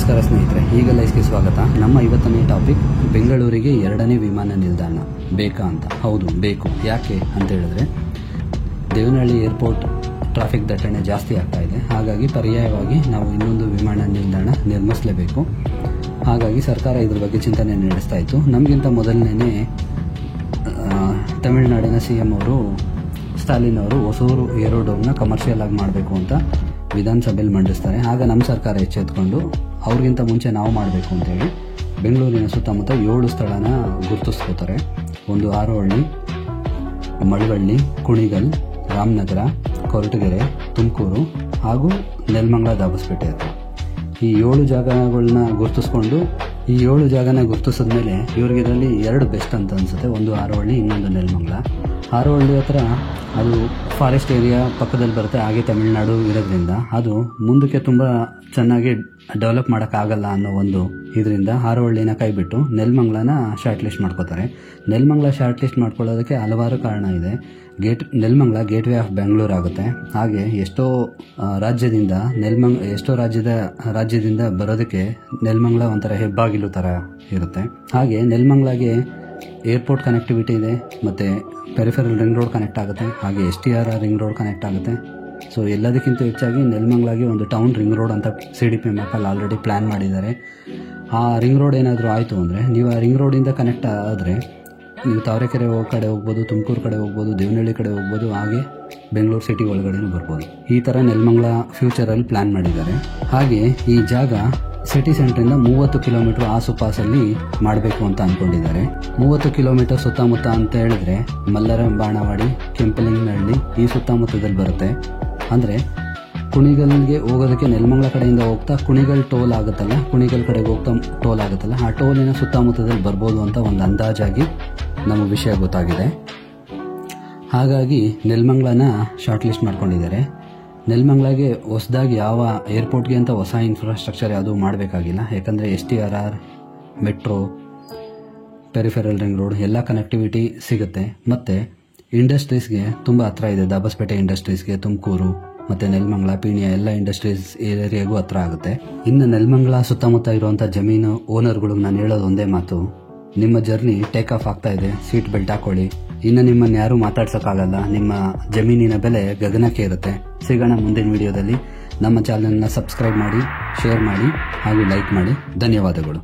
ನಮಸ್ಕಾರ ಸ್ನೇಹಿತರೆ, ಈಗ ಲೈಫ್ಗೆ ಸ್ವಾಗತ. ನಮ್ಮ ಇವತ್ತನೇ ಟಾಪಿಕ್ ಬೆಂಗಳೂರಿಗೆ 2ನೇ ವಿಮಾನ ನಿಲ್ದಾಣ ಬೇಕಾ ಅಂತ. ಹೌದು, ಬೇಕು. ಯಾಕೆ ಅಂತ ಹೇಳಿದ್ರೆ ದೇವನಹಳ್ಳಿ ಏರ್ಪೋರ್ಟ್ ಟ್ರಾಫಿಕ್ ದಟ್ಟಣೆ ಜಾಸ್ತಿ ಆಗ್ತಾ ಇದೆ. ಹಾಗಾಗಿ ಪರ್ಯಾಯವಾಗಿ ನಾವು ಇನ್ನೊಂದು ವಿಮಾನ ನಿಲ್ದಾಣ ನಿರ್ಮಿಸಲೇಬೇಕು. ಹಾಗಾಗಿ ಸರ್ಕಾರ ಇದ್ರ ಬಗ್ಗೆ ಚಿಂತನೆ ನಡೆಸ್ತಾ ಇತ್ತು. ನಮಗಿಂತ ಮೊದಲನೇ ತಮಿಳುನಾಡಿನ CM ಅವರು ಸ್ಟಾಲಿನ್ ಅವರು ಹೊಸೂರು ಏರೋಡೋಮ್ನ ಕಮರ್ಷಿಯಲ್ ಆಗಿ ಮಾಡಬೇಕು ಅಂತ ವಿಧಾನಸಭೆಯಲ್ಲಿ ಮಂಡಿಸ್ತಾರೆ. ಆಗ ನಮ್ಮ ಸರ್ಕಾರ ಎಚ್ಚೆತ್ಕೊಂಡು ಅವ್ರಿಗಿಂತ ಮುಂಚೆ ನಾವು ಮಾಡಬೇಕು ಅಂತೇಳಿ ಬೆಂಗಳೂರಿನ ಸುತ್ತಮುತ್ತ 7 ಸ್ಥಳನ ಗುರುತಿಸ್ಕೋತಾರೆ. ಒಂದು ಆರೋಹಳ್ಳಿ, ಮಳವಳ್ಳಿ, ಕುಣಿಗಲ್, ರಾಮನಗರ, ಕೊರಟಗೆರೆ, ತುಮಕೂರು ಹಾಗೂ ನೆಲಮಂಗಲ ದಾಬಸ್ಪೇಟೆ ಹತ್ರ. ಈ 7 ಜಾಗಗಳನ್ನ ಗುರುತಿಸ್ಕೊಂಡು ಈ 7 ಜಾಗನ ಗುರುತಿಸಿದ್ಮೇಲೆ ಇವ್ರಿಗೆ ಇದರಲ್ಲಿ 2 ಬೆಸ್ಟ್ ಅಂತ ಅನಿಸುತ್ತೆ. ಒಂದು ಆರೋಹಳ್ಳಿ, ಇನ್ನೊಂದು ನೆಲಮಂಗಲ. ಆರೋಹಳ್ಳಿ ಹತ್ರ ಅದು ಫಾರೆಸ್ಟ್ ಏರಿಯಾ ಪಕ್ಕದಲ್ಲಿ ಬರುತ್ತೆ. ಹಾಗೆ ತಮಿಳುನಾಡು ಇರೋದ್ರಿಂದ ಅದು ಮುಂದಕ್ಕೆ ತುಂಬ ಚೆನ್ನಾಗಿ ಡೆವಲಪ್ ಮಾಡೋಕ್ಕಾಗಲ್ಲ ಅನ್ನೋ ಒಂದು ಇದರಿಂದ ಆರೋಹಳ್ಳಿನ ಕೈಬಿಟ್ಟು ನೆಲಮಂಗಲನ ಶಾರ್ಟ್ ಲಿಸ್ಟ್ ಮಾಡ್ಕೋತಾರೆ. ನೆಲಮಂಗಲ ಶಾರ್ಟ್ ಲಿಸ್ಟ್ ಮಾಡ್ಕೊಳ್ಳೋದಕ್ಕೆ ಹಲವಾರು ಕಾರಣ ಇದೆ. ನೆಲಮಂಗಲ ಗೇಟ್ವೇ ಆಫ್ ಬೆಂಗಳೂರು ಆಗುತ್ತೆ. ಹಾಗೆ ಎಷ್ಟೋ ರಾಜ್ಯದಿಂದ ಬರೋದಕ್ಕೆ ನೆಲಮಂಗಲ ಒಂಥರ ಹೆಬ್ಬಾಗಿಲು ಥರ ಇರುತ್ತೆ. ಹಾಗೆ ನೆಲಮಂಗಲಗೆ ಏರ್ಪೋರ್ಟ್ ಕನೆಕ್ಟಿವಿಟಿ ಇದೆ, ಮತ್ತು ಪೆರಿಫೆರಲ್ ರಿಂಗ್ ರೋಡ್ ಕನೆಕ್ಟ್ ಆಗುತ್ತೆ, ಹಾಗೆ STR ರಿಂಗ್ ರೋಡ್ ಕನೆಕ್ಟ್ ಆಗುತ್ತೆ. ಸೊ ಎಲ್ಲದಕ್ಕಿಂತ ಹೆಚ್ಚಾಗಿ ನೆಲಮಂಗಲಗೆ ಒಂದು ಟೌನ್ ರಿಂಗ್ ರೋಡ್ ಅಂತ CDP ಮ್ಯಾಪಲ್ಲಿ ಆಲ್ರೆಡಿ ಪ್ಲ್ಯಾನ್ ಮಾಡಿದ್ದಾರೆ. ಆ ರಿಂಗ್ ರೋಡ್ ಏನಾದರೂ ಆಯಿತು ಅಂದರೆ, ನೀವು ಆ ರಿಂಗ್ ರೋಡಿಂದ ಕನೆಕ್ಟ್ ಆದರೆ ನೀವು ತಾವರೆಕೆರೆ ಕಡೆ ಹೋಗ್ಬೋದು, ತುಮಕೂರು ಕಡೆ ಹೋಗ್ಬೋದು, ದೇವನಹಳ್ಳಿ ಕಡೆ ಹೋಗ್ಬೋದು, ಹಾಗೆ ಬೆಂಗಳೂರು ಸಿಟಿ ಒಳಗಡೆನೂ ಬರ್ಬೋದು. ಈ ಥರ ನೆಲಮಂಗಲ ಫ್ಯೂಚರಲ್ಲಿ ಪ್ಲ್ಯಾನ್ ಮಾಡಿದ್ದಾರೆ. ಹಾಗೆ ಈ ಜಾಗ ಸಿಟಿ ಸೆಂಟ್ರಿಂದ 30 ಕಿಲೋಮೀಟರ್ ಆಸುಪಾಸಲ್ಲಿ ಮಾಡಬೇಕು ಅಂತ ಅಂದ್ಕೊಂಡಿದ್ದಾರೆ. 30 ಕಿಲೋಮೀಟರ್ ಸುತ್ತಮುತ್ತ ಅಂತ ಹೇಳಿದ್ರೆ ಮಲ್ಲರ, ಬಾಣವಾಡಿ, ಕೆಂಪಲಿಂಗನಹಳ್ಳಿ ಈ ಸುತ್ತಮುತ್ತದಲ್ಲಿ ಬರುತ್ತೆ. ಅಂದರೆ ಕುಣಿಗಲ್ಗೆ ಹೋಗೋದಕ್ಕೆ ನೆಲಮಂಗಲ ಕಡೆಯಿಂದ ಹೋಗ್ತಾ ಕುಣಿಗಲ್ ಟೋಲ್ ಆಗುತ್ತಲ್ಲ, ಕುಣಿಗಲ್ ಕಡೆಗೆ ಹೋಗ್ತಾ ಟೋಲ್ ಆಗುತ್ತಲ್ಲ, ಆ ಟೋಲಿನ ಸುತ್ತಮುತ್ತದಲ್ಲಿ ಬರ್ಬೋದು ಅಂತ ಒಂದು ಅಂದಾಜಾಗಿ ನಮಗೆ ವಿಷಯ ಗೊತ್ತಾಗಿದೆ. ಹಾಗಾಗಿ ನೆಲಮಂಗಲನ ಶಾರ್ಟ್ ಲಿಸ್ಟ್ ಮಾಡ್ಕೊಂಡಿದ್ದಾರೆ. ನೆಲಮಂಗಲಗೆ ಹೊಸದಾಗಿ ಯಾವ ಏರ್ಪೋರ್ಟ್ಗೆ ಅಂತ ಹೊಸ ಇನ್ಫ್ರಾಸ್ಟ್ರಕ್ಚರ್ ಯಾವುದೂ ಮಾಡಬೇಕಾಗಿಲ್ಲ. ಯಾಕಂದರೆ STR, metro, peripheral ring road ಎಲ್ಲ ಕನೆಕ್ಟಿವಿಟಿ ಸಿಗುತ್ತೆ. ಮತ್ತು ಇಂಡಸ್ಟ್ರೀಸ್ಗೆ ತುಂಬ ಹತ್ರ ಇದೆ. ದಾಬಸ್ಪೇಟೆ ಇಂಡಸ್ಟ್ರೀಸ್ಗೆ, ತುಮಕೂರು ಮತ್ತು ನೆಲಮಂಗಲ, ಪೀಣ್ಯ ಎಲ್ಲ ಇಂಡಸ್ಟ್ರೀಸ್ ಏರಿಯಾಗೂ ಹತ್ರ ಆಗುತ್ತೆ. ಇನ್ನು ನೆಲಮಂಗಲ ಸುತ್ತಮುತ್ತ ಇರುವಂಥ ಜಮೀನು ಓನರ್ಗಳಿಗೆ ನಾನು ಹೇಳೋದು ಒಂದೇ ಮಾತು: ನಿಮ್ಮ ಜರ್ನಿ ಟೇಕ್ ಆಫ್ ಆಗ್ತಾ ಇದೆ, ಸೀಟ್ ಬೆಲ್ಟ್ ಹಾಕೊಳ್ಳಿ. ಇನ್ನು ನಿಮ್ಮನ್ನು ಯಾರೂ ಮಾತಾಡ್ಸೋಕ್ಕಾಗಲ್ಲ. ನಿಮ್ಮ ಜಮೀನಿನ ಬೆಲೆ ಗಗನಕ್ಕೆ ಇರುತ್ತೆ. ಸಿಗೋಣ ಮುಂದಿನ ವಿಡಿಯೋದಲ್ಲಿ. ನಮ್ಮ ಚಾನಲ್ನ ಸಬ್ಸ್ಕ್ರೈಬ್ ಮಾಡಿ, ಶೇರ್ ಮಾಡಿ ಹಾಗೂ ಲೈಕ್ ಮಾಡಿ. ಧನ್ಯವಾದಗಳು.